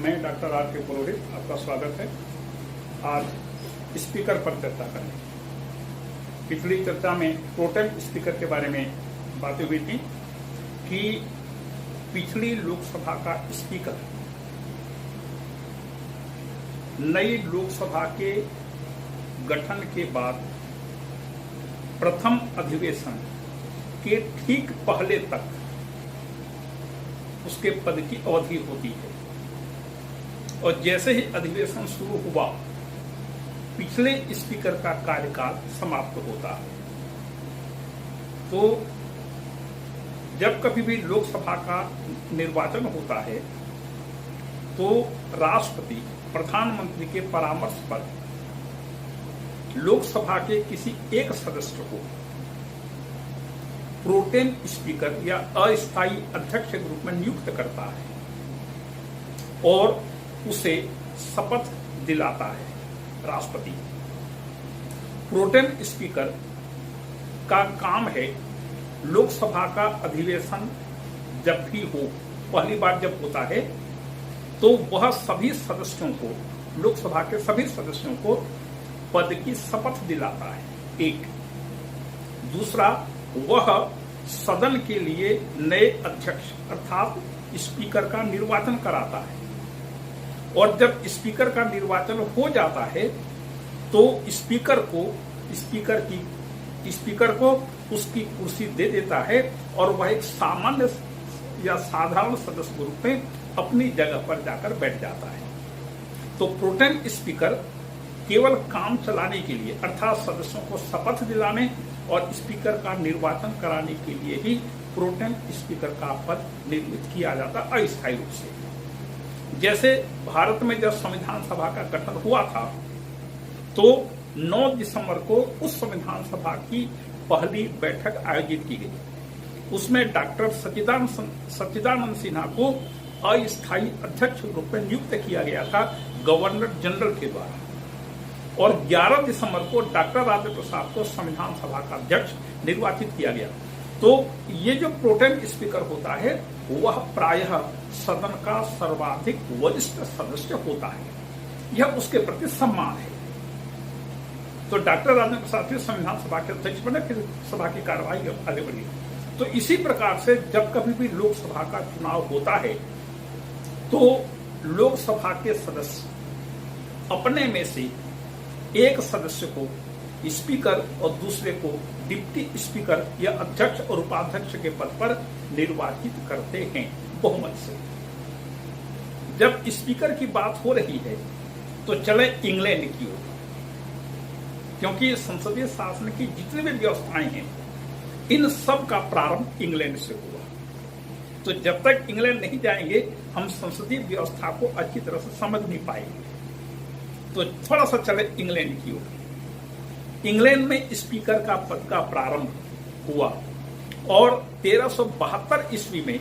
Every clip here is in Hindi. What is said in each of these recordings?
मैं डॉक्टर आर के पुरोहित, आपका स्वागत है। आज स्पीकर पर चर्चा करें। पिछली चर्चा में प्रोटेम स्पीकर के बारे में बातें हुई थी कि पिछली लोकसभा का स्पीकर नई लोकसभा के गठन के बाद प्रथम अधिवेशन के ठीक पहले तक उसके पद की अवधि होती है और जैसे ही अधिवेशन शुरू हुआ पिछले स्पीकर का कार्यकाल समाप्त होता है। तो जब कभी भी लोकसभा का निर्वाचन होता है तो राष्ट्रपति प्रधानमंत्री के परामर्श पर लोकसभा के किसी एक सदस्य को प्रोटेम स्पीकर या अस्थायी अध्यक्ष के रूप में नियुक्त करता है और उसे शपथ दिलाता है राष्ट्रपति। प्रोटेम स्पीकर का काम है लोकसभा का अधिवेशन जब भी हो, पहली बार जब होता है तो वह सभी सदस्यों को, लोकसभा के सभी सदस्यों को पद की शपथ दिलाता है। एक दूसरा, वह सदन के लिए नए अध्यक्ष अर्थात स्पीकर का निर्वाचन कराता है और जब स्पीकर का निर्वाचन हो जाता है तो स्पीकर को उसकी कुर्सी दे देता है और वह एक सामान्य या साधारण सदस्य के रूप में अपनी जगह पर जाकर बैठ जाता है। तो प्रोटेम स्पीकर केवल काम चलाने के लिए अर्थात सदस्यों को शपथ दिलाने और स्पीकर का निर्वाचन कराने के लिए ही प्रोटेम स्पीकर का पद निर्मित किया जाता अस्थायी रूप से। जैसे भारत में जब संविधान सभा का गठन हुआ था तो 9 दिसंबर को उस संविधान सभा की पहली बैठक आयोजित की गई। उसमें डॉक्टर सच्चिदानंद सिन्हा को अस्थायी अध्यक्ष के रूप में नियुक्त किया गया था गवर्नर जनरल के द्वारा और 11 दिसंबर को डॉक्टर राजेंद्र प्रसाद को संविधान सभा का अध्यक्ष निर्वाचित किया गया। तो ये जो प्रोटेम स्पीकर होता है वह प्रायः सदन का सर्वाधिक वरिष्ठ सदस्य होता है, यह उसके प्रति सम्मान है। तो डॉक्टर राजेंद्र प्रसाद फिर संविधान सभा के अध्यक्ष बने, फिर सभा की कार्यवाही आगे बढ़ी। तो इसी प्रकार से जब कभी भी लोकसभा का चुनाव होता है तो लोकसभा के सदस्य अपने में से एक सदस्य को स्पीकर और दूसरे को डिप्टी स्पीकर या अध्यक्ष और उपाध्यक्ष के पद पर निर्वाचित करते हैं बहुमत से। जब स्पीकर की बात हो रही है तो चले इंग्लैंड की ओर, क्योंकि संसदीय शासन की जितनी भी व्यवस्थाएं हैं इन सब का प्रारंभ इंग्लैंड से हुआ। तो जब तक इंग्लैंड नहीं जाएंगे हम संसदीय व्यवस्था को अच्छी तरह से समझ नहीं पाएंगे। तो थोड़ा सा चले इंग्लैंड की ओर। इंग्लैंड में स्पीकर का पद का प्रारंभ हुआ और 1372 ईस्वी में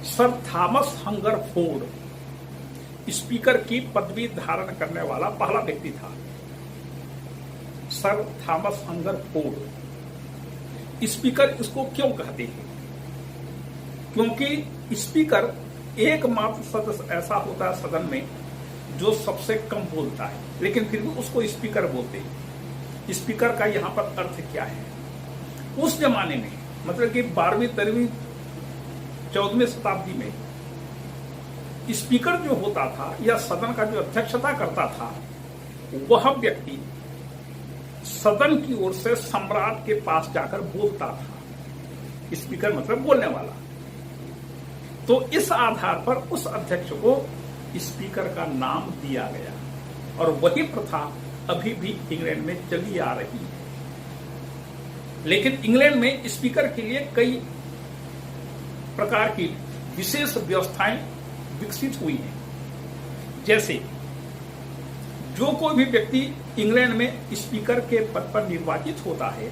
सर थॉमस हंगरफोर्ड स्पीकर की पदवी धारण करने वाला पहला व्यक्ति था। सर थॉमस हंगरफोर्ड स्पीकर इसको क्यों कहते हैं? क्योंकि स्पीकर एकमात्र सदस्य ऐसा होता है सदन में जो सबसे कम बोलता है, लेकिन फिर भी उसको स्पीकर बोलते हैं। स्पीकर का यहाँ पर अर्थ क्या है? उस जमाने में मतलब कि 12वीं 13वीं 14वीं शताब्दी में स्पीकर जो होता था या सदन का जो अध्यक्षता करता था वह व्यक्ति सदन की ओर से सम्राट के पास जाकर बोलता था। स्पीकर मतलब बोलने वाला। तो इस आधार पर उस अध्यक्ष को स्पीकर का नाम दिया गया और वही प्रथा अभी भी इंग्लैंड में चली आ रही है। लेकिन इंग्लैंड में स्पीकर के लिए कई प्रकार की विशेष व्यवस्थाएं विकसित हुई हैं। जैसे जो कोई भी व्यक्ति इंग्लैंड में स्पीकर के पद पर निर्वाचित होता है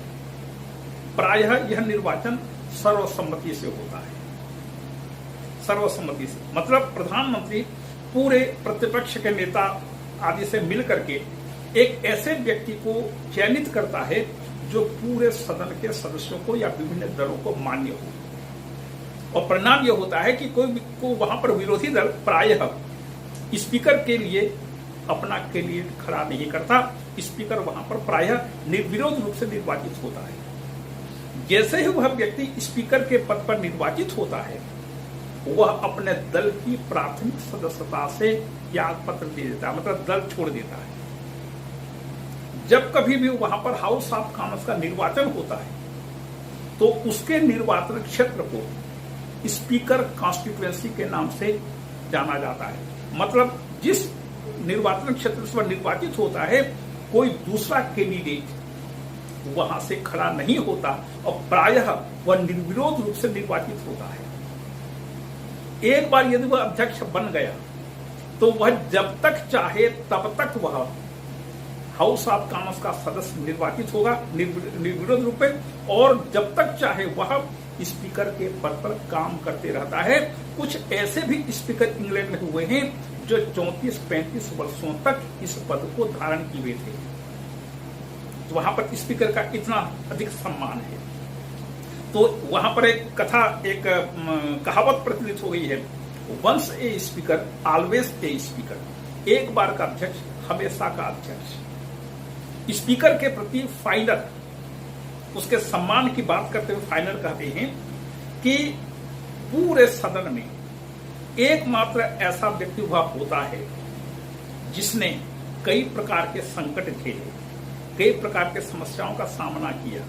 प्रायः यह निर्वाचन सर्वसम्मति से होता है। सर्वसम्मति से मतलब प्रधानमंत्री पूरे प्रतिपक्ष के नेता आदि से मिलकर के एक ऐसे व्यक्ति को चयनित करता है जो पूरे सदन के सदस्यों को या विभिन्न दलों को मान्य हो। और परिणाम यह होता है कि कोई को वहां पर विरोधी दल प्रायः स्पीकर के लिए अपना कैंडिडेट खड़ा नहीं करता। स्पीकर वहां पर प्रायः निर्विरोध रूप से निर्वाचित होता है। जैसे ही वह व्यक्ति स्पीकर के पद पर निर्वाचित होता है, वह अपने दल की प्राथमिक सदस्यता से त्यागपत्र दे देता है, मतलब दल छोड़ देता है। जब कभी भी वहां पर हाउस ऑफ कॉमन्स का निर्वाचन होता है, तो उसके निर्वाचन क्षेत्र को स्पीकर कॉन्स्टिट्यूएंसी के नाम से जाना जाता है। मतलब जिस निर्वाचन क्षेत्र से वह निर्वाचित होता है, कोई दूसरा कैंडिडेट वहां से खड़ा नहीं होता और प्रायः वह निर्विरोध रूप से निर्वाचित होता है। एक बार यदि वह अध्यक्ष बन गया, तो वह जब तक चाहे तब तक वह हाउस ऑफ कॉमन्स का सदस्य निर्वाचित होगा निर्विरोध रूप में, और जब तक चाहे वह स्पीकर के पद पर काम करते रहता है। कुछ ऐसे भी स्पीकर इंग्लैंड में हुए हैं जो 34-35 वर्षों तक इस पद को धारण किए थे। तो वहां पर स्पीकर का इतना अधिक सम्मान है। तो वहां पर एक कहावत प्रचलित हो गई है, once a speaker always a speaker. एक बार का अध्यक्ष हमेशा का अध्यक्ष। स्पीकर के प्रति फाइनल, उसके सम्मान की बात करते हुए फाइनल कहते हैं कि पूरे सदन में एकमात्र ऐसा व्यक्ति हुआ होता है जिसने कई प्रकार के संकट झेले, कई प्रकार के समस्याओं का सामना किया।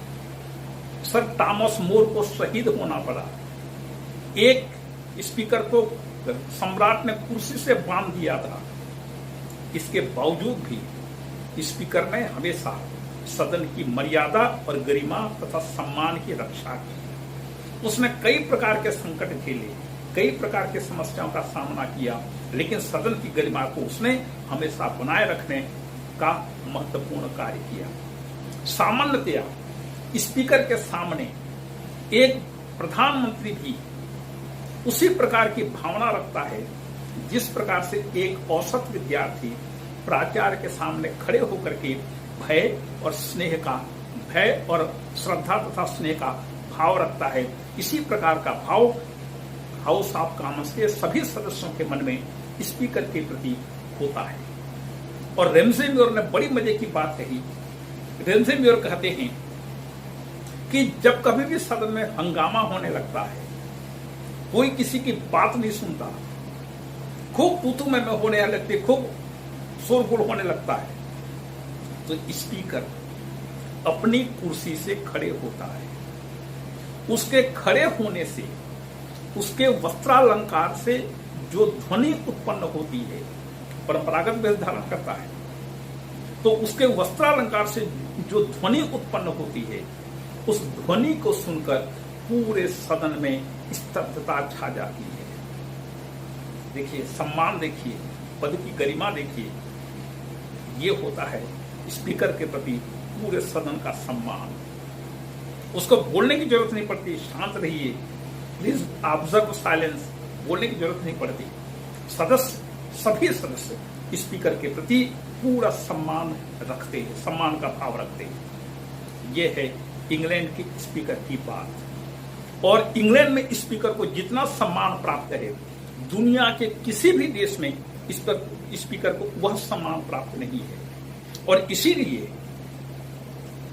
सर थॉमस मोर को शहीद होना पड़ा। एक स्पीकर को सम्राट ने कुर्सी से बांध दिया था। इसके बावजूद भी स्पीकर ने हमेशा सदन की मर्यादा और गरिमा तथा सम्मान की रक्षा की। उसने कई प्रकार के संकट झेले, कई प्रकार के समस्याओं का सामना किया, लेकिन सदन की गरिमा को उसने हमेशा बनाए रखने का महत्वपूर्ण कार्य किया। सामान्यतया स्पीकर के सामने एक प्रधानमंत्री भी उसी प्रकार की भावना रखता है जिस प्रकार से एक औसत विद्यार्थी प्राचार्य के सामने खड़े होकर के भय और श्रद्धा तथा स्नेह का भाव रखता है। इसी प्रकार का भाव हाउस ऑफ कॉमन्स के सभी सदस्यों के मन में स्पीकर के प्रति होता है। और रैमसे म्योर ने बड़ी मजे की बात कही। रैमसे म्योर कहते हैं कि जब कभी भी सदन में हंगामा होने लगता है, कोई किसी की बात नहीं सुनता, खूब तू में होने लगती, खूब शोरगुल होने लगता है, तो स्पीकर अपनी कुर्सी से खड़े होता है। उसके खड़े होने से, उसके वस्त्रालंकार से जो ध्वनि उत्पन्न होती है, परंपरागत वेश धारण करता है, तो उसके वस्त्रालंकार से जो ध्वनि उत्पन्न होती है, उस ध्वनि को सुनकर पूरे सदन में स्तब्धता छा जाती है। देखिए, सम्मान देखिए, पद की गरिमा देखिए, ये होता है स्पीकर के प्रति पूरे सदन का सम्मान। उसको बोलने की जरूरत नहीं पड़ती, शांत रहिए, प्लीज ऑब्जर्व साइलेंस, बोलने की जरूरत नहीं पड़ती। सभी सदस्य स्पीकर के प्रति पूरा सम्मान रखते हैं, सम्मान का भाव रखते हैं। यह है इंग्लैंड के स्पीकर की बात। और इंग्लैंड में स्पीकर को जितना सम्मान प्राप्त है, दुनिया के किसी भी देश में स्पीकर को वह सम्मान प्राप्त नहीं है। और इसीलिए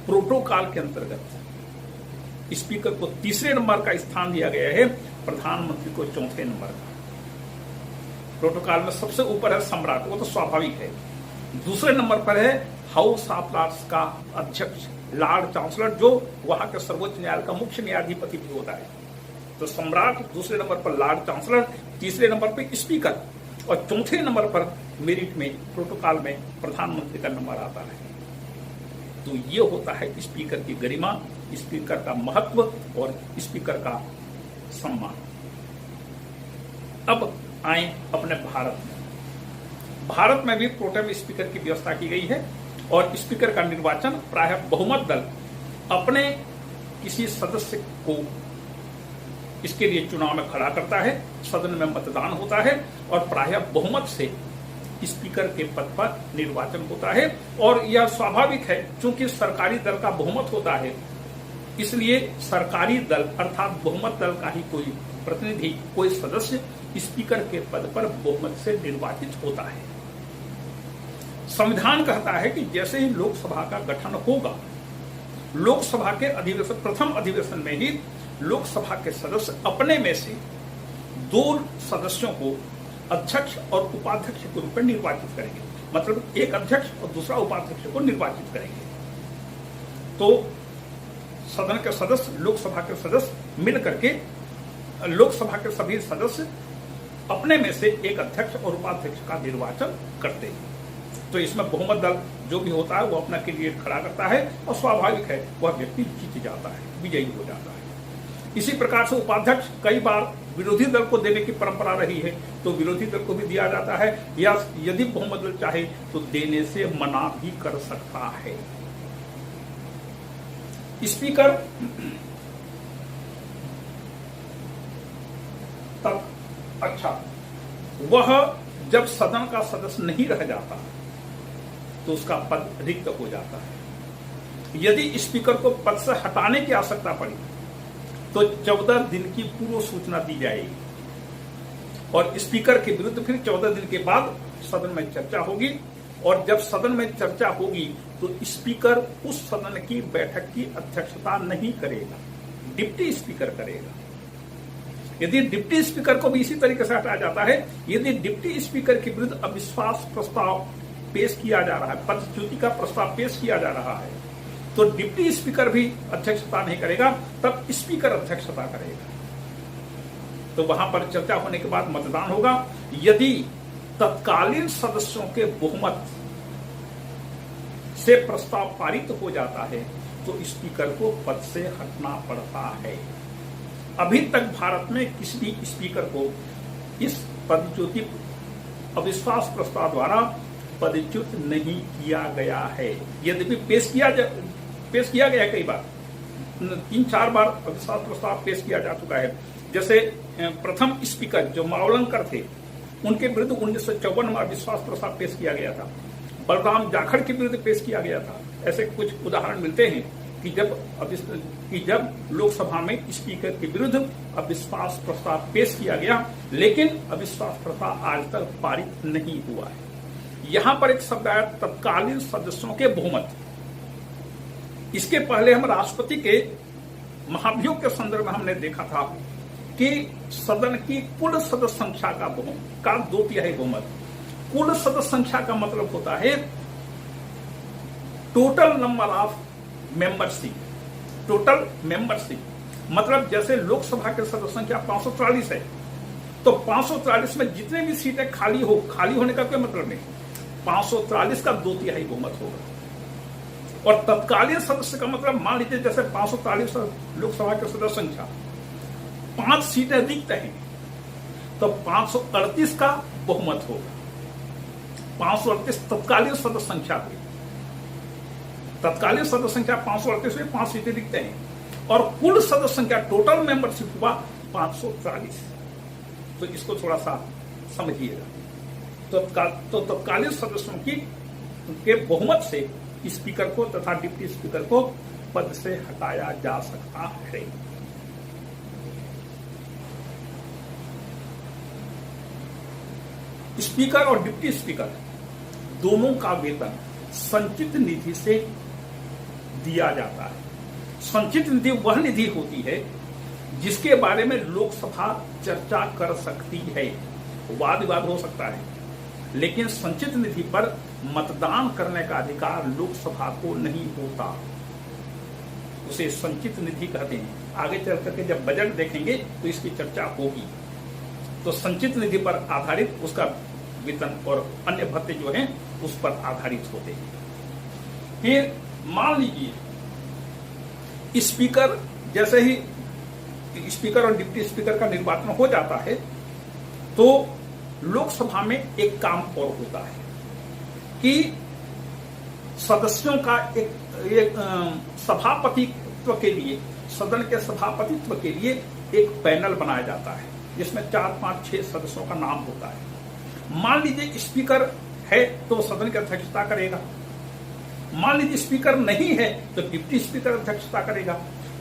प्रोटोकॉल के अंतर्गत स्पीकर को तीसरे नंबर का स्थान दिया गया है, प्रधानमंत्री को चौथे नंबर का। प्रोटोकॉल में सबसे ऊपर है सम्राट, वो तो स्वाभाविक है। दूसरे नंबर पर है हाउस ऑफ लॉर्ड्स का अध्यक्ष, लॉर्ड चांसलर, जो वहां के सर्वोच्च न्यायालय का मुख्य न्यायाधिपति भी होता है। तो सम्राट, दूसरे नंबर पर लॉर्ड चांसलर, तीसरे नंबर पर स्पीकर, और चौथे नंबर पर मेरिट में प्रोटोकॉल में प्रधानमंत्री का नंबर आता है। तो ये होता है स्पीकर की गरिमा, स्पीकर का महत्व और स्पीकर का सम्मान। अब आए अपने भारत में। भारत में भी प्रोटेम स्पीकर की व्यवस्था की गई है और स्पीकर का निर्वाचन प्रायः बहुमत दल अपने किसी सदस्य को इसके लिए चुनाव में खड़ा करता है, सदन में मतदान होता है और प्रायः बहुमत से स्पीकर के पद पर निर्वाचन होता है। और यह स्वाभाविक है, क्योंकि सरकारी दल का बहुमत होता है, इसलिए सरकारी दल अर्थात बहुमत दल का ही कोई प्रतिनिधि, कोई सदस्य स्पीकर के पद पर बहुमत से निर्वाचित होता है। संविधान कहता है कि जैसे ही लोकसभा का गठन होगा, लोकसभा के अधिवेशन, प्रथम अधिवेशन में ही लोकसभा के सदस्य अपने में से 2 सदस्यों को अध्यक्ष और उपाध्यक्ष के रूप में निर्वाचित करेंगे। मतलब एक अध्यक्ष और दूसरा उपाध्यक्ष को निर्वाचित करेंगे। तो सदन के सदस्य, लोकसभा के सदस्य मिल करके लोकसभा के सभी सदस्य अपने में से एक अध्यक्ष और उपाध्यक्ष का निर्वाचन करते हैं। तो इसमें बहुमत दल जो भी होता है वो अपना कैंडिडेट खड़ा करता है और स्वाभाविक है वह व्यक्ति जीत जाता है, विजयी हो जाता है। इसी प्रकार से उपाध्यक्ष कई बार विरोधी दल को देने की परंपरा रही है, तो विरोधी दल को भी दिया जाता है, या यदि बहुमत दल चाहे तो देने से मना भी कर सकता है। स्पीकर तब वह जब सदन का सदस्य नहीं रह जाता तो उसका पद रिक्त हो जाता है। यदि स्पीकर को पद से हटाने की आवश्यकता पड़ी तो 14 दिन की पूर्व सूचना दी जाएगी और स्पीकर के विरुद्ध फिर 14 दिन के बाद सदन में चर्चा होगी, और जब सदन में चर्चा होगी तो स्पीकर उस सदन की बैठक की अध्यक्षता नहीं करेगा, डिप्टी स्पीकर करेगा। यदि डिप्टी स्पीकर को भी इसी तरीके से हटाया जाता है, यदि डिप्टी स्पीकर के विरुद्ध अविश्वास प्रस्ताव पेश किया जा रहा है, पदच्युति का प्रस्ताव पेश किया जा रहा है, तो डिप्टी स्पीकर भी अध्यक्षता नहीं करेगा, तब स्पीकर अध्यक्षता करेगा। तो वहां पर चर्चा होने के बाद मतदान होगा। यदि तत्कालीन सदस्यों के बहुमत से प्रस्ताव पारित हो जाता है तो स्पीकर को पद से हटना पड़ता है। अभी तक भारत में किसी भी स्पीकर को इस पदच्युति अविश्वास प्रस्ताव द्वारा पदच्युत नहीं किया गया है। यद्यपि पेश किया गया कई बार, 3-4 बार अविश्वास प्रस्ताव पेश किया जा चुका है। जैसे प्रथम स्पीकर जो मावलंकर थे, उनके विरुद्ध 1954 में अविश्वास प्रस्ताव पेश किया गया था। बलराम जाखड़ के विरुद्ध पेश किया गया था। ऐसे कुछ उदाहरण मिलते हैं कि जब लोकसभा में स्पीकर के विरुद्ध अविश्वास प्रस्ताव पेश किया गया, लेकिन अविश्वास प्रस्ताव आज तक पारित नहीं हुआ है। यहां पर एक शब्द आया तत्कालीन सदस्यों के बहुमत। इसके पहले हम राष्ट्रपति के महाभियोग के संदर्भ में हमने देखा था कि सदन की कुल सदस्य संख्या का 2/3 बहुमत। कुल सदस्य संख्या का मतलब होता है total number of membership. Total membership मतलब जैसे लोकसभा के सदस्य संख्या 543 है, तो 543 में जितने भी सीटें खाली होने का कोई मतलब नहीं, 543 का 2/3 बहुमत होगा। और तत्कालीन सदस्य का मतलब मान लीजिए जैसे 543 लोकसभा के सदस्य संख्या, 5 सीटें रिक्त हैं, तो 538 का बहुमत होगा। 538 तत्कालीन सदस्य संख्या हुई। तत्कालीन सदस्य संख्या 538 में 5 सीटें रिक्त हैं, और कुल सदस्य संख्या टोटल मेंबरशिप हुआ 540। तो इसको थोड़ा सा समझिएगा। तो तत्कालीन सदस्यों के बहुमत से स्पीकर को तथा डिप्टी स्पीकर को पद से हटाया जा सकता है। स्पीकर और डिप्टी स्पीकर दोनों का वेतन संचित निधि से दिया जाता है। संचित निधि वह निधि होती है जिसके बारे में लोकसभा चर्चा कर सकती है, वाद विवाद हो सकता है, लेकिन संचित निधि पर मतदान करने का अधिकार लोकसभा को नहीं होता। उसे संचित निधि कहते हैं। आगे चल करके जब बजट देखेंगे तो इसकी चर्चा होगी। तो संचित निधि पर आधारित उसका वेतन और अन्य भत्ते जो हैं उस पर आधारित होते हैं। फिर मान लीजिए स्पीकर, जैसे ही स्पीकर और डिप्टी स्पीकर का निर्वाचन हो जाता है तो लोकसभा में एक काम और होता है कि सदस्यों का एक सभापतित्व के लिए, सदन के सभापतित्व के लिए एक पैनल बनाया जाता है जिसमें 4, 5, 6 सदस्यों का नाम होता है। मान लीजिए स्पीकर है तो सदन की अध्यक्षता करेगा, मान लीजिए स्पीकर नहीं है तो डिप्टी स्पीकर अध्यक्षता करेगा।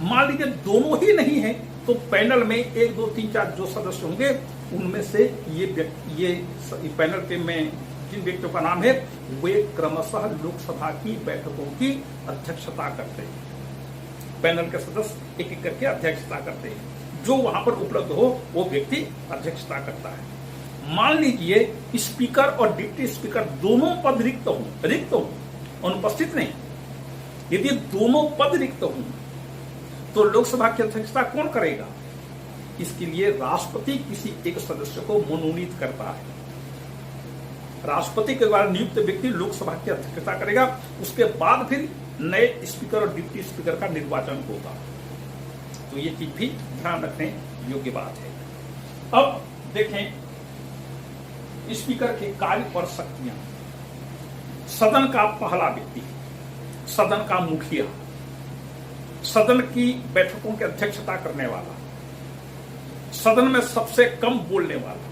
मान लीजिए दोनों ही नहीं है, तो पैनल में 1, 2, 3, 4 जो सदस्य होंगे उनमें से ये पैनल के में जिन व्यक्तियों का नाम है वे क्रमशः लोकसभा की बैठकों की अध्यक्षता करते हैं। पैनल के सदस्य एक एक करके अध्यक्षता करते हैं। जो वहां पर उपलब्ध हो वो व्यक्ति अध्यक्षता करता है। मान लीजिए स्पीकर और डिप्टी स्पीकर दोनों पद रिक्त हो, अनुपस्थित नहीं। यदि दोनों पद रिक्त हों तो लोकसभा की अध्यक्षता कौन करेगा? इसके लिए राष्ट्रपति किसी एक सदस्य को मनोनीत करता है। राष्ट्रपति के द्वारा नियुक्त व्यक्ति लोकसभा की अध्यक्षता करेगा। उसके बाद फिर नए स्पीकर और डिप्टी स्पीकर का निर्वाचन होगा। तो ये चीज भी ध्यान रखने योग्य बात है। अब देखें स्पीकर के कार्य और शक्तियां। सदन का पहला व्यक्ति, सदन का मुखिया, सदन की बैठकों की अध्यक्षता करने वाला, सदन में सबसे कम बोलने वाला,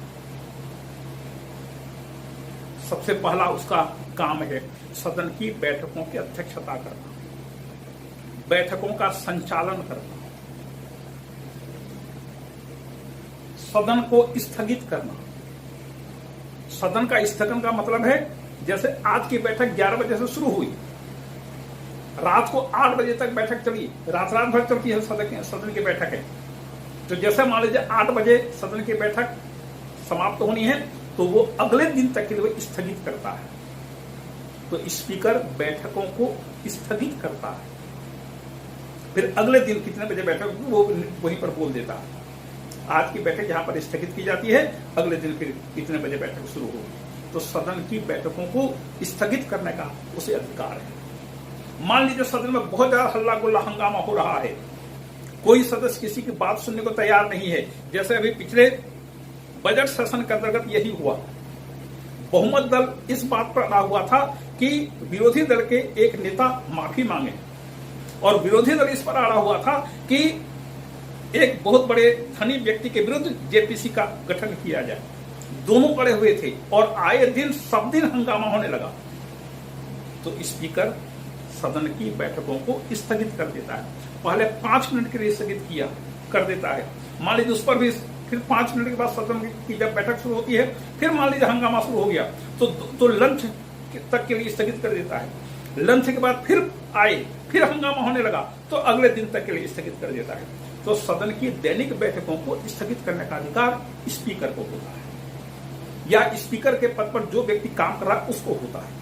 सबसे पहला उसका काम है सदन की बैठकों की अध्यक्षता करना, बैठकों का संचालन करना, सदन को स्थगित करना। सदन का स्थगन का मतलब है जैसे आज की बैठक 11 बजे से शुरू हुई, रात को 8 बजे तक बैठक चली, रात भर चलती है सदन की बैठक है। तो जैसे मान लीजिए 8 बजे सदन की बैठक समाप्त होनी है तो वो अगले दिन तक के लिए स्थगित करता है। तो स्पीकर बैठकों को स्थगित करता है, फिर अगले दिन कितने बजे बैठक वो वहीं पर बोल देता है। आज की बैठक यहाँ पर स्थगित की जाती है, अगले दिन फिर कितने बजे बैठक शुरू होगी। तो सदन की बैठकों को स्थगित करने का उसे अधिकार है। मान लीजिए सदन में बहुत ज्यादा हल्ला गुल्ला हंगामा हो रहा है, कोई सदस्य किसी की बात सुनने को तैयार नहीं है। जैसे अभी पिछले बजट सेशन के अंतर्गत यही हुआ। बहुमत दल इस बात पर अड़ा हुआ था कि विरोधी दल के एक नेता माफी मांगे, और विरोधी दल इस पर अड़ा हुआ था कि एक बहुत बड़े धनी व्यक्ति के विरुद्ध जेपीसी का गठन किया जाए। दोनों पड़े हुए थे और आए दिन सब दिन हंगामा होने लगा। तो स्पीकर सदन की बैठकों को स्थगित कर देता है। पहले 5 मिनट के लिए स्थगित कर देता है। मान लीजिए उस पर भी फिर 5 मिनट के बाद सदन की जब बैठक शुरू होती है, फिर मान लीजिए हंगामा शुरू हो गया तो लंच तक के लिए स्थगित कर देता है। लंच के बाद फिर आए, फिर हंगामा होने लगा तो अगले दिन तक के लिए स्थगित कर देता है। तो सदन की दैनिक बैठकों को स्थगित करने का अधिकार स्पीकर को होता है, या स्पीकर के पद पर जो व्यक्ति काम कर रहा है उसको होता है।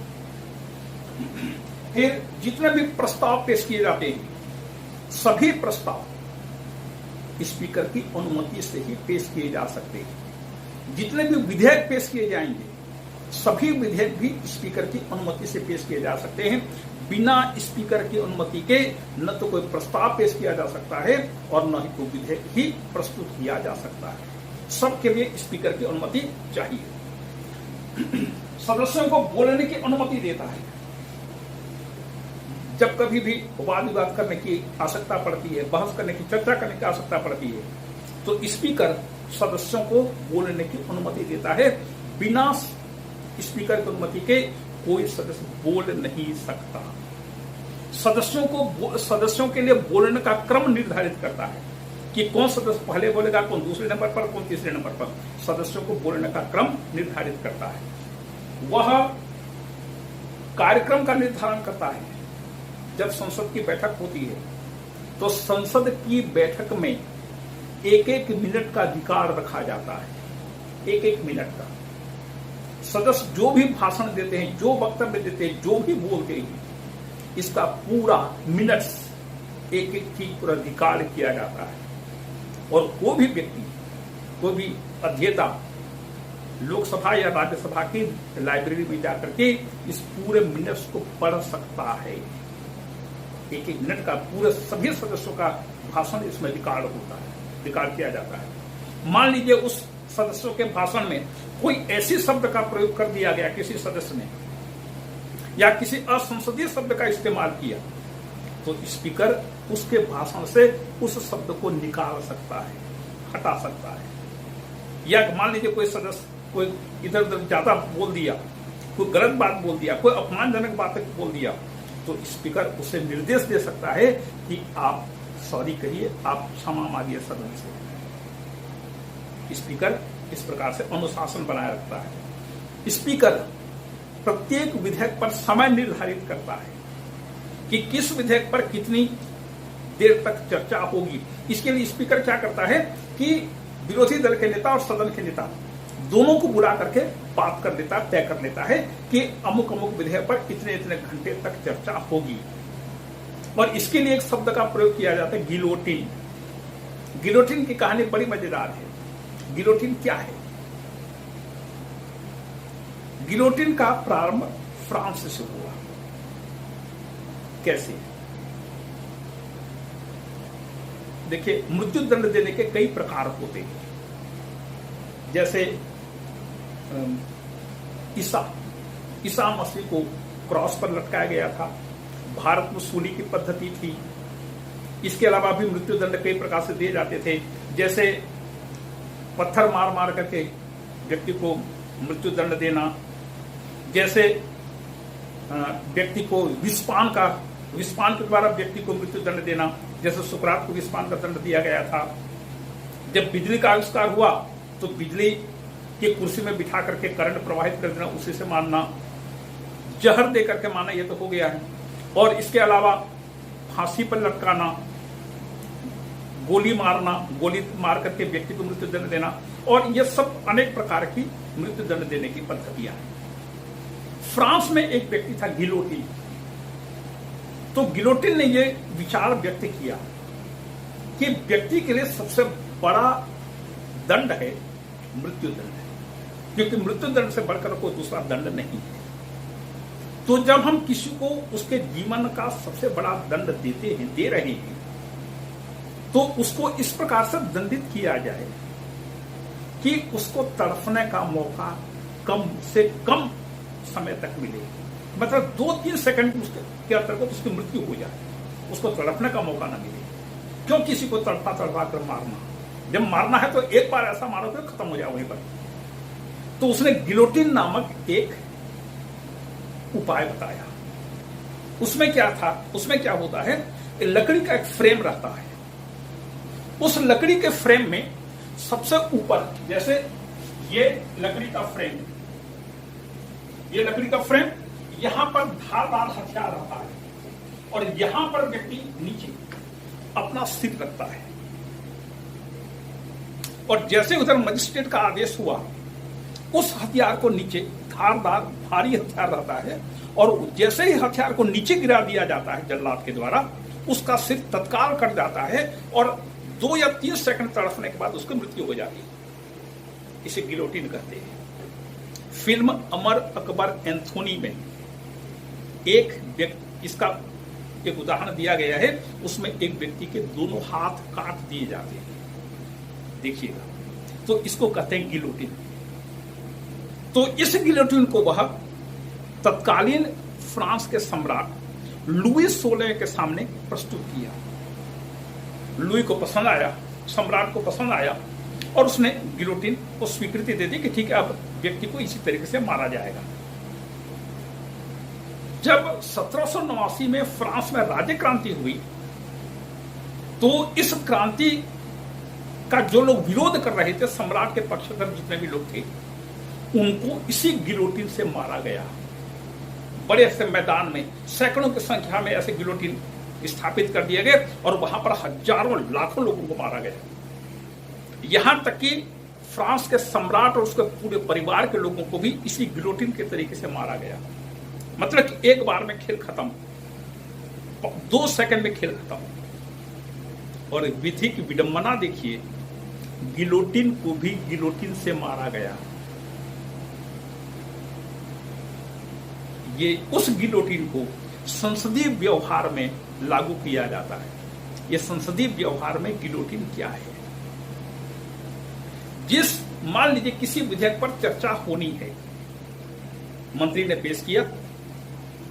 फिर जितने भी प्रस्ताव पेश किए जाते हैं, सभी प्रस्ताव स्पीकर की अनुमति से ही पेश किए जा सकते हैं। जितने भी विधेयक पेश किए जाएंगे, सभी विधेयक भी स्पीकर की अनुमति से पेश किए जा सकते हैं। बिना स्पीकर की अनुमति के न तो कोई प्रस्ताव पेश किया जा सकता है और न ही कोई विधेयक ही प्रस्तुत किया जा सकता है। सबके लिए स्पीकर की अनुमति चाहिए। सदस्यों को बोलने की अनुमति देता है। जब कभी भी वाद विवाद करने की आवश्यकता पड़ती है, बहस करने की, चर्चा करने की आवश्यकता पड़ती है, तो स्पीकर सदस्यों को बोलने की अनुमति देता है। बिना स्पीकर की अनुमति के कोई सदस्य बोल नहीं सकता। सदस्यों के लिए बोलने का क्रम निर्धारित करता है कि कौन सदस्य पहले बोलेगा, कौन दूसरे नंबर पर, कौन तीसरे नंबर पर। सदस्यों को बोलने का क्रम निर्धारित करता है। वह कार्यक्रम का निर्धारण करता है। जब संसद की बैठक होती है तो संसद की बैठक में 1-1 मिनट का अधिकार रखा जाता है। 1-1 मिनट का सदस्य जो भी भाषण देते हैं, जो वक्तव्य देते हैं, जो भी बोलते हैं, इसका पूरा मिनट्स एक ठीक पूरा रिकॉर्ड किया जाता है। और कोई भी व्यक्ति, कोई भी अध्येता लोकसभा या राज्यसभा की लाइब्रेरी में जाकर के इस पूरे मिनट्स को पढ़ सकता है। 1-1 मिनट का पूरे सभी सदस्यों का भाषण इसमें रिकॉर्ड होता है, रिकॉर्ड किया जाता है। मान लीजिए उस सदस्यों के भाषण में कोई ऐसी शब्द का प्रयोग कर दिया गया किसी सदस्य ने, या किसी असंसदीय शब्द का इस्तेमाल किया, तो स्पीकर उसके भाषण से उस शब्द को निकाल सकता है, हटा सकता है। या मान लीजिए कोई सदस्य कोई इधर उधर ज्यादा बोल दिया, कोई गलत बात बोल दिया, कोई अपमानजनक बात बोल दिया, तो स्पीकर उसे निर्देश दे सकता है कि आप सॉरी कहिए, आप क्षमा मांगिए सदन से। स्पीकर इस प्रकार से अनुशासन बनाए रखता है। स्पीकर प्रत्येक विधेयक पर समय निर्धारित करता है कि किस विधेयक पर कितनी देर तक चर्चा होगी। इसके लिए स्पीकर क्या करता है कि विरोधी दल के नेता और सदन के नेता दोनों को बुला करके बात कर लेता, तय कर लेता है कि अमुक अमुक विधेयक पर इतने इतने घंटे तक चर्चा होगी। और इसके लिए एक शब्द का प्रयोग किया जाता है, गिलोटिन। गिलोटिन की कहानी बड़ी मजेदार है। गिलोटिन क्या है? गिलोटिन का प्रारंभ फ्रांस से हुआ। कैसे? देखिए, मृत्यु दंड देने के कई प्रकार होते हैं। जैसे ईसा मसीह को क्रॉस पर लटकाया गया था। भारत में सूली की पद्धति थी। इसके अलावा भी मृत्यु दंड कई प्रकार से दिए जाते थे। जैसे पत्थर मार मार करके व्यक्ति को मृत्यु दंड देना, जैसे व्यक्ति को विषपान के द्वारा व्यक्ति को मृत्यु दंड देना, जैसे सुकरात को विषपान का दंड दिया गया था। जब बिजली का आविष्कार हुआ तो बिजली की कुर्सी में बिठा करके करंट प्रवाहित कर देना, उसी से मारना, जहर दे करके मारना, ये तो हो गया है। और इसके अलावा फांसी पर लटकाना, गोली मार करके व्यक्ति को मृत्यु दंड देना, और ये सब अनेक प्रकार की मृत्यु दंड देने की पद्धतियां हैं। फ्रांस में एक व्यक्ति था गिलोटिन। तो गिलोटिन ने यह विचार व्यक्त किया कि व्यक्ति के लिए सबसे बड़ा दंड है मृत्यु दंड, क्योंकि मृत्यु दंड से बढ़कर कोई दूसरा दंड नहीं है। तो जब हम किसी को उसके जीवन का सबसे बड़ा दंड दे रहे हैं, तो उसको इस प्रकार से दंडित किया जाए कि उसको तड़पने का मौका कम से कम समय तक मिले। मतलब 2-3 सेकंड के अंतर्गत उसकी मृत्यु हो जाए, उसको तड़पने का मौका ना मिले। क्यों किसी को तड़पा कर मारना? जब मारना है तो एक बार ऐसा मारो तो खत्म हो जाए वहीं पर। तो उसने गिलोटिन नामक एक उपाय बताया। उसमें क्या था? उसमें क्या होता है, लकड़ी का एक फ्रेम रहता है। उस लकड़ी के फ्रेम में सबसे ऊपर, जैसे ये लकड़ी का फ्रेम, ये लकड़ी का फ्रेम, यहां पर धारदार हथियार रहता है, और यहां पर व्यक्ति नीचे अपना सिर रखता है। और जैसे उधर मजिस्ट्रेट का आदेश हुआ, उस हथियार को नीचे, धारदार भारी हथियार रहता है, और जैसे ही हथियार को नीचे गिरा दिया जाता है जल्लाद के द्वारा, उसका सिर तत्काल कट जाता है, और 2 या 3 सेकंड तड़पने के बाद उसकी मृत्यु हो जाती है। इसे गिलोटिन कहते हैं। फिल्म अमर अकबर एंथोनी में एक व्यक्ति, इसका एक उदाहरण दिया गया है। उसमें एक व्यक्ति के दोनों हाथ काट दिए जाते हैं, देखिएगा। तो इसको कहते हैं गिलोटिन। तो इस गिलोटिन को वह तत्कालीन फ्रांस के सम्राट लुई 16 के सामने प्रस्तुत किया। लुई को पसंद आया, सम्राट को पसंद आया, और उसने गिलोटिन को स्वीकृति दे दी कि ठीक है, अब व्यक्ति को इसी तरीके से मारा जाएगा। जब 1789 में फ्रांस में राज्य क्रांति हुई, तो इस क्रांति का जो लोग विरोध कर रहे थे, सम्राट के पक्षधर जितने भी लोग थे, उनको इसी गिलोटिन से मारा गया। बड़े से मैदान में सैकड़ों की संख्या में ऐसे गिलोटिन स्थापित कर दिए गए, और वहां पर हजारों लाखों लोगों को मारा गया। यहां तक कि फ्रांस के सम्राट और उसके पूरे परिवार के लोगों को भी इसी गिलोटिन के तरीके से मारा गया। मतलब कि एक बार में खेल खत्म, 2 सेकंड में खेल खत्म। और विधि की विडंबना देखिए, गिलोटिन को भी गिलोटिन से मारा गया। ये उस गिलोटिन को संसदीय व्यवहार में लागू किया जाता है। ये संसदीय व्यवहार में गिलोटिन क्या है? मान लीजिए किसी विधेयक पर चर्चा होनी है, मंत्री ने पेश किया,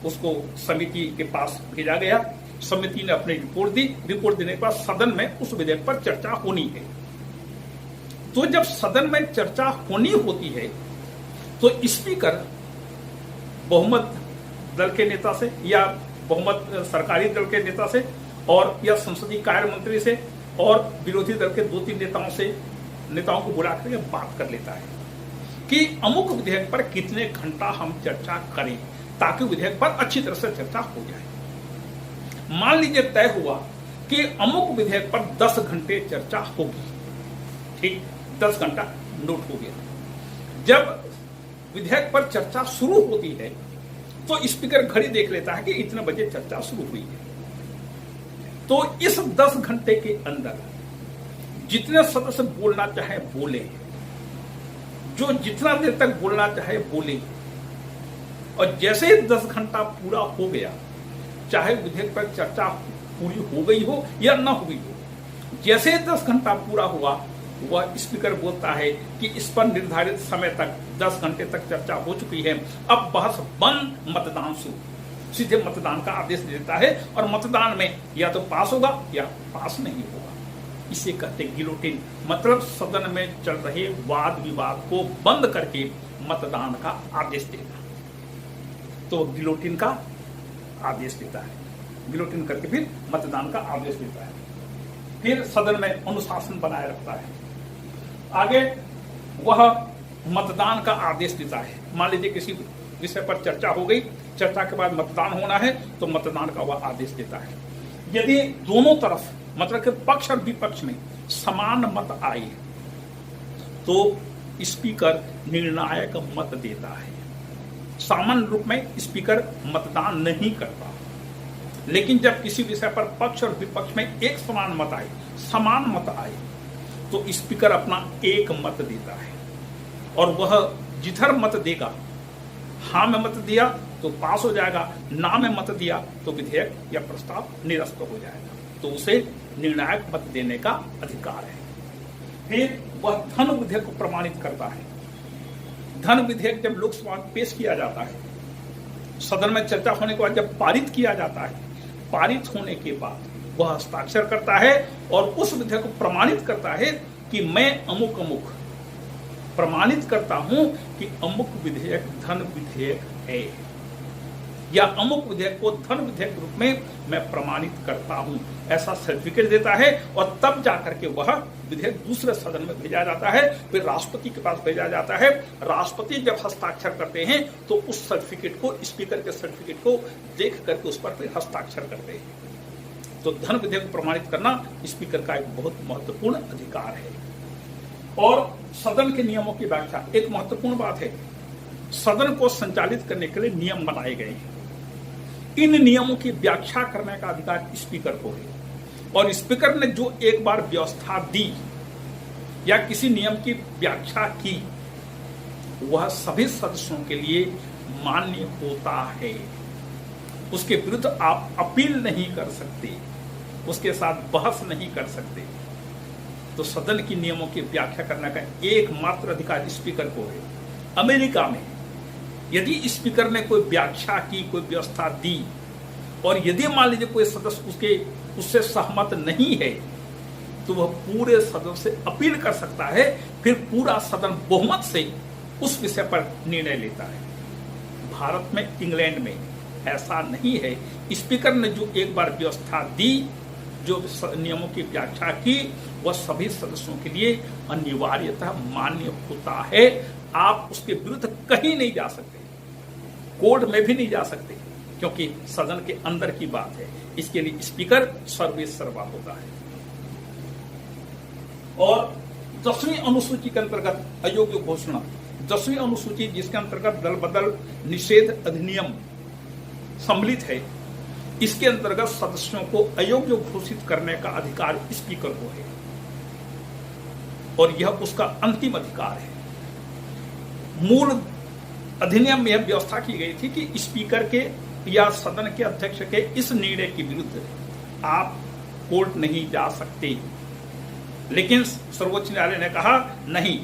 उसको समिति के पास भेजा गया, समिति ने अपनी रिपोर्ट दी, रिपोर्ट देने के बाद सदन में उस विधेयक पर चर्चा होनी है। तो जब सदन में चर्चा होनी होती है तो स्पीकर बहुमत दल के नेता से या बहुमत सरकारी दल के नेता से और या संसदीय कार्य मंत्री से और विरोधी दल के 2-3 नेताओं को बुला करके बात कर लेता है कि अमुक विधेयक पर कितने घंटा हम चर्चा करें ताकि विधेयक पर अच्छी तरह से चर्चा हो जाए। मान लीजिए तय हुआ कि अमुक विधेयक पर 10 घंटे चर्चा होगी, ठीक, 10 घंटा नोट हो गया। जब विधेयक पर चर्चा शुरू होती है तो स्पीकर घड़ी देख लेता है कि इतने बजे चर्चा शुरू हुई है। तो इस 10 घंटे के अंदर जितने सदस्य बोलना चाहे बोले, जो जितना देर तक बोलना चाहे बोले, और जैसे ही 10 घंटा पूरा हो गया, चाहे विधेयक पर चर्चा पूरी हो गई हो या न हुई हो, जैसे ही 10 घंटा पूरा हुआ वह स्पीकर बोलता है कि इस पर निर्धारित समय तक 10 घंटे तक चर्चा हो चुकी है, अब बहस बंद, मतदान शुरू। सीधे मतदान का आदेश देता है और मतदान में या तो पास होगा या पास नहीं होगा। इसे कहते गिलोटिन, मतलब सदन में चल रहे वाद विवाद को बंद करके मतदान का आदेश देना। तो गिलोटिन का आदेश देता है, गिलोटिन करके फिर मतदान का आदेश देता है, फिर सदन में अनुशासन बनाए रखता है। आगे वह मतदान का आदेश देता है। मान लीजिए किसी विषय पर चर्चा हो गई, चर्चा के बाद मतदान होना है तो मतदान का वह आदेश देता है। यदि दोनों तरफ मतलब कि पक्ष और विपक्ष में समान मत आए तो स्पीकर निर्णायक मत देता है। सामान्य रूप में स्पीकर मतदान नहीं करता, लेकिन जब किसी विषय पर पक्ष और विपक्ष में एक समान मत आए, समान मत आए, तो स्पीकर अपना एक मत देता है और वह जिधर मत देगा, हाँ में मत दिया तो पास हो जाएगा, ना में मत दिया तो विधेयक या प्रस्ताव निरस्त हो जाएगा। तो उसे निर्णायक मत देने का अधिकार है। फिर वह धन विधेयक को प्रमाणित करता है। धन विधेयक जब लोकसभा में पेश किया जाता है, सदन में चर्चा होने के बाद जब पारित किया जाता है, पारित होने के बाद वह हस्ताक्षर करता है और उस विधेयक को प्रमाणित करता है कि मैं अमुक अमुक प्रमाणित करता हूं कि अमुक विधेयक धन विधेयक है, या अमुक विधेयक को धन विधेयक के रूप में मैं प्रमाणित करता हूं, ऐसा सर्टिफिकेट देता है। और तब जाकर के वह विधेयक दूसरे सदन में भेजा जाता है, फिर राष्ट्रपति के पास भेजा जाता है। राष्ट्रपति जब हस्ताक्षर करते हैं तो उस सर्टिफिकेट को, स्पीकर के सर्टिफिकेट को देख करके उस पर फिर हस्ताक्षर करते हैं। तो धन विधेयक को प्रमाणित करना स्पीकर का एक बहुत महत्वपूर्ण अधिकार है। और सदन के नियमों की व्याख्या एक महत्वपूर्ण बात है। सदन को संचालित करने के लिए नियम बनाए गए हैं। इन नियमों की व्याख्या करने का अधिकार स्पीकर को है, और स्पीकर ने जो एक बार व्यवस्था दी या किसी नियम की व्याख्या की, वह सभी सदस्यों के लिए मान्य होता है। उसके विरुद्ध आप अपील नहीं कर सकते, उसके साथ बहस नहीं कर सकते। तो सदन की नियमों की व्याख्या करने का एकमात्र अधिकार स्पीकर को है। अमेरिका में यदि स्पीकर ने कोई व्याख्या की, कोई व्यवस्था दी, और यदि मान लीजिए कोई सदस्य उससे सहमत नहीं है, तो वह पूरे सदन से अपील कर सकता है, फिर पूरा सदन बहुमत से उस विषय पर निर्णय लेता है। भारत में, इंग्लैंड में ऐसा नहीं है। स्पीकर ने जो एक बार व्यवस्था दी, जो नियमों की व्याख्या की, वह सभी सदस्यों के लिए अनिवार्यतः मान्य होता है। आप उसके विरुद्ध कहीं नहीं जा सकते, कोर्ट में भी नहीं जा सकते, क्योंकि सदन के अंदर की बात है। इसके लिए स्पीकर सर्वेसर्वा होता है। और 10वीं अनुसूची के अंतर्गत अयोग्य घोषणा, 10वीं अनुसूची जिसके अंतर्गत दल बदल निषेध अधिनियम सम्मिलित है, इसके अंतर्गत सदस्यों को अयोग्य घोषित करने का अधिकार स्पीकर को है, और यह उसका अंतिम अधिकार है। मूल अधिनियम में यह व्यवस्था की गई थी कि स्पीकर के या सदन के अध्यक्ष के इस निर्णय के विरुद्ध आप कोर्ट नहीं जा सकते, लेकिन सर्वोच्च न्यायालय ने कहा नहीं,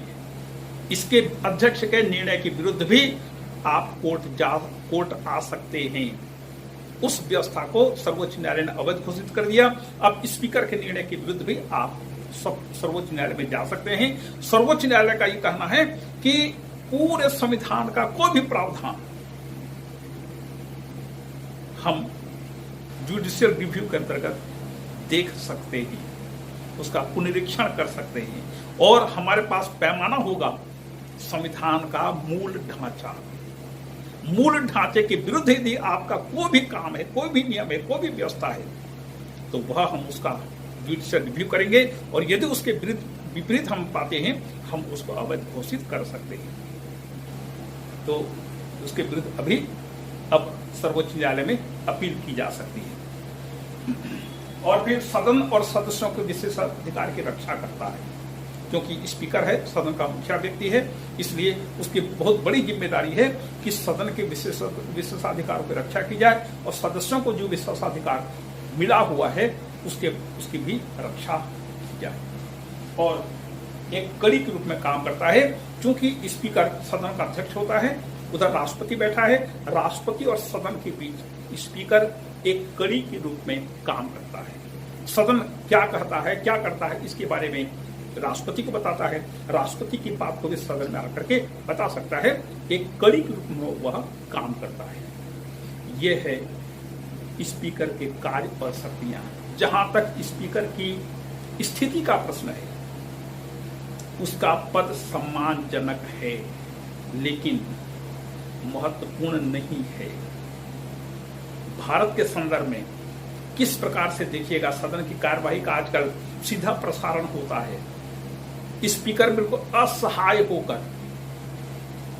इसके अध्यक्ष के निर्णय के विरुद्ध भी आप कोर्ट आ सकते हैं। उस व्यवस्था को सर्वोच्च न्यायालय ने अवैध घोषित कर दिया। अब स्पीकर के निर्णय के विरुद्ध भी आप सर्वोच्च न्यायालय में जा सकते हैं। सर्वोच्च न्यायालय का ये कहना है कि पूरे संविधान का कोई भी प्रावधान हम जुडिशियल रिव्यू के अंतर्गत देख सकते हैं, उसका पुनरीक्षण कर सकते हैं, और हमारे पास पैमाना होगा संविधान का मूल ढांचा। मूल ढांचे के विरुद्ध यदि आपका कोई भी काम है, कोई भी नियम है, कोई भी व्यवस्था है, तो वह हम उसका जुडिशियल रिव्यू करेंगे, और यदि उसके विपरीत हम पाते हैं, हम उसको अवैध घोषित कर सकते हैं। तो उसके विरुद्ध अभी अब सर्वोच्च न्यायालय में अपील की जा सकती है। और फिर सदन और सदस्यों के विशेषाधिकार की रक्षा करता है, क्योंकि स्पीकर है, सदन का मुखिया व्यक्ति है, इसलिए उसकी बहुत बड़ी जिम्मेदारी है कि सदन के विशेषाधिकारों की रक्षा की जाए, और सदस्यों को जो विशेषाधिकार मिला हुआ है उसकी भी रक्षा की जाए। और एक कड़ी के रूप में काम करता है, क्योंकि स्पीकर सदन का अध्यक्ष होता है, उधर राष्ट्रपति बैठा है, राष्ट्रपति और सदन के बीच स्पीकर एक कड़ी के रूप में काम करता है। सदन क्या कहता है, क्या करता है, इसके बारे में राष्ट्रपति को बताता है, राष्ट्रपति की बात को भी सदन में आकर के बता सकता है, एक कड़ी के रूप में वह काम करता है। यह है स्पीकर के कार्य और शक्तियां। जहां तक स्पीकर की स्थिति का प्रश्न है, उसका पद सम्मानजनक है, लेकिन महत्वपूर्ण नहीं है। भारत के संदर्भ में किस प्रकार से देखिएगा, सदन की कार्यवाही का आजकल सीधा प्रसारण होता है, स्पीकर बिल्कुल असहाय होकर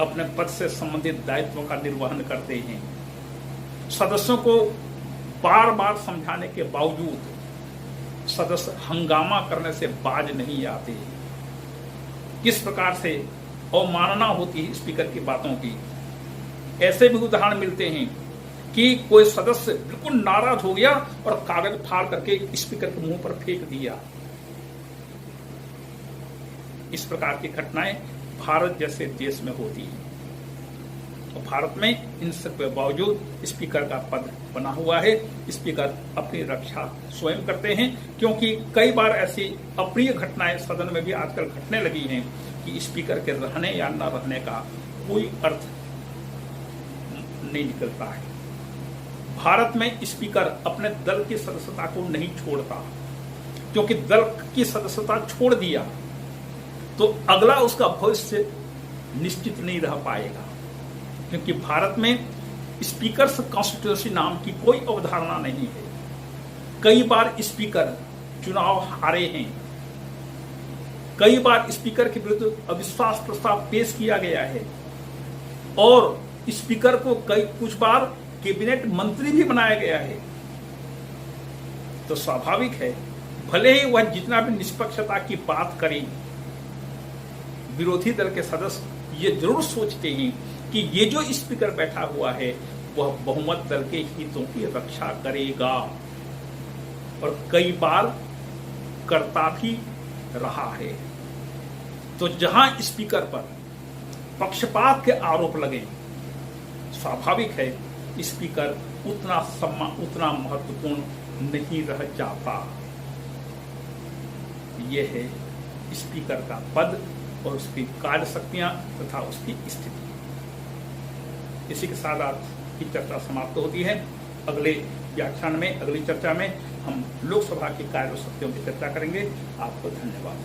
अपने पद से संबंधित दायित्वों का निर्वहन करते हैं। सदस्यों को बार बार समझाने के बावजूद सदस्य हंगामा करने से बाज नहीं आते। किस प्रकार से अवमानना होती है स्पीकर की बातों की। ऐसे भी उदाहरण मिलते हैं कि कोई सदस्य बिल्कुल नाराज हो गया और कागज फाड़ करके स्पीकर के मुंह पर फेंक दिया। इस प्रकार की घटनाएं भारत जैसे देश में होती हैं, और भारत में इन सब के बावजूद स्पीकर का पद बना हुआ है। स्पीकर अपनी रक्षा स्वयं करते हैं, क्योंकि कई बार ऐसी अप्रिय घटनाएं सदन में भी आजकल घटने लगी हैं कि स्पीकर के रहने या न रहने का कोई अर्थ नहीं निकलता है। भारत में स्पीकर अपने दल की सदस्यता को नहीं छोड़ता, क्योंकि दल की सदस्यता छोड़ दिया तो अगला उसका भविष्य निश्चित नहीं रह पाएगा, क्योंकि भारत में स्पीकर्स कॉन्स्टिट्यूएंसी नाम की कोई अवधारणा नहीं है। कई बार स्पीकर चुनाव हारे हैं, कई बार स्पीकर के विरुद्ध अविश्वास प्रस्ताव पेश किया गया है, और स्पीकर को कुछ बार कैबिनेट मंत्री भी बनाया गया है। तो स्वाभाविक है, भले ही वह जितना भी निष्पक्षता की बात करें, विरोधी दल के सदस्य ये जरूर सोचते हैं कि ये जो स्पीकर बैठा हुआ है वह बहुमत दल के हितों की रक्षा करेगा, और कई बार करता भी रहा है। तो जहां स्पीकर पर पक्षपात के आरोप लगे, स्वाभाविक है स्पीकर उतना महत्वपूर्ण नहीं रह जाता। यह है स्पीकर का पद और उसकी कार्य शक्तियां तथा उसकी स्थिति। इसी के साथ आज की चर्चा समाप्त होती है। अगले व्याख्यान में, अगली चर्चा में हम लोकसभा की कार्य शक्तियों की चर्चा करेंगे। आपको धन्यवाद।